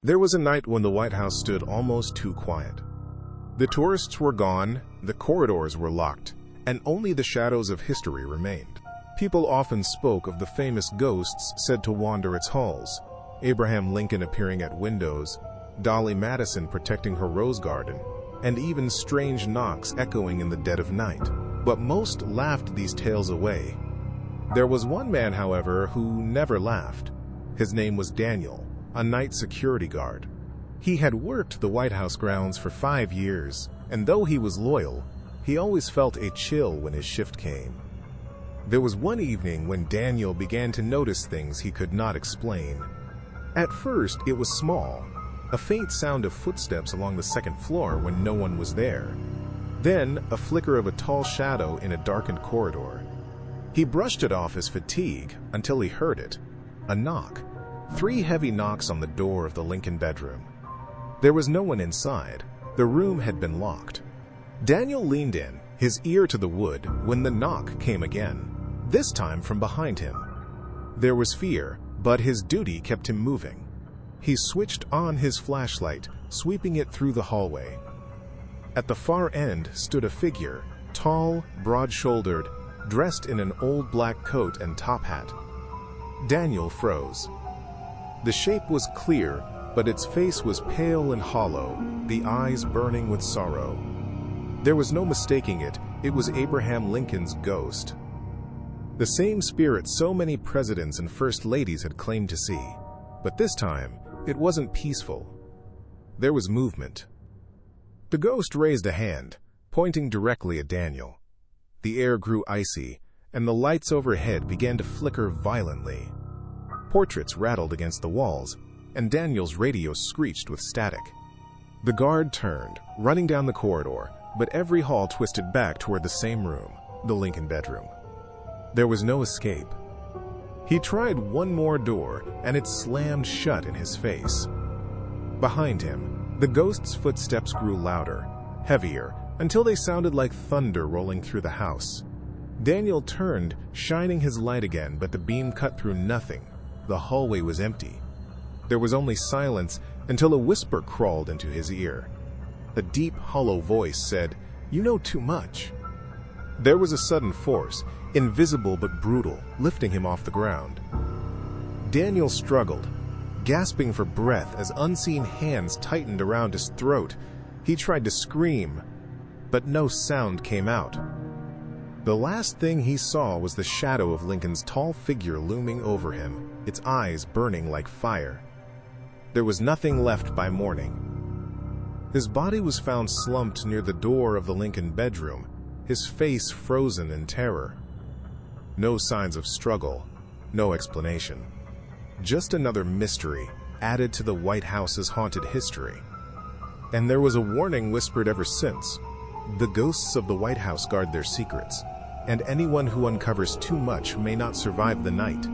There was a night when the White House stood almost too quiet. The tourists were gone, the corridors were locked, and only the shadows of history remained. People often spoke of the famous ghosts said to wander its halls, Abraham Lincoln appearing at windows, Dolly Madison protecting her rose garden, and even strange knocks echoing in the dead of night. But most laughed these tales away. There was one man, however, who never laughed. His name was Daniel, a night security guard. He had worked the White House grounds for 5 years, and though he was loyal, he always felt a chill when his shift came. There was one evening when Daniel began to notice things he could not explain. At first, it was small, a faint sound of footsteps along the second floor when no one was there. Then, a flicker of a tall shadow in a darkened corridor. He brushed it off as fatigue until he heard it. A knock. 3 heavy knocks on the door of the Lincoln bedroom. There was no one inside. The room had been locked. Daniel leaned in, his ear to the wood, when the knock came again, this time from behind him. There was fear, but his duty kept him moving. He switched on his flashlight, sweeping it through the hallway. At the far end stood a figure, tall, broad-shouldered, dressed in an old black coat and top hat. Daniel froze. The shape was clear, but its face was pale and hollow, the eyes burning with sorrow. There was no mistaking it, it was Abraham Lincoln's ghost. The same spirit so many presidents and first ladies had claimed to see. But this time, it wasn't peaceful. There was movement. The ghost raised a hand, pointing directly at Daniel. The air grew icy, and the lights overhead began to flicker violently. Portraits rattled against the walls, and Daniel's radio screeched with static. The guard turned, running down the corridor, but every hall twisted back toward the same room, the Lincoln bedroom. There was no escape. He tried one more door, and it slammed shut in his face. Behind him, the ghost's footsteps grew louder, heavier, until they sounded like thunder rolling through the house. Daniel turned, shining his light again, but the beam cut through nothing. The hallway was empty. There was only silence until a whisper crawled into his ear. A deep, hollow voice said, "You know too much." There was a sudden force, invisible but brutal, lifting him off the ground. Daniel struggled, gasping for breath as unseen hands tightened around his throat. He tried to scream, but no sound came out. The last thing he saw was the shadow of Lincoln's tall figure looming over him, its eyes burning like fire. There was nothing left by morning. His body was found slumped near the door of the Lincoln bedroom, his face frozen in terror. No signs of struggle, no explanation. Just another mystery added to the White House's haunted history. And there was a warning whispered ever since. The ghosts of the White House guard their secrets, and anyone who uncovers too much may not survive the night.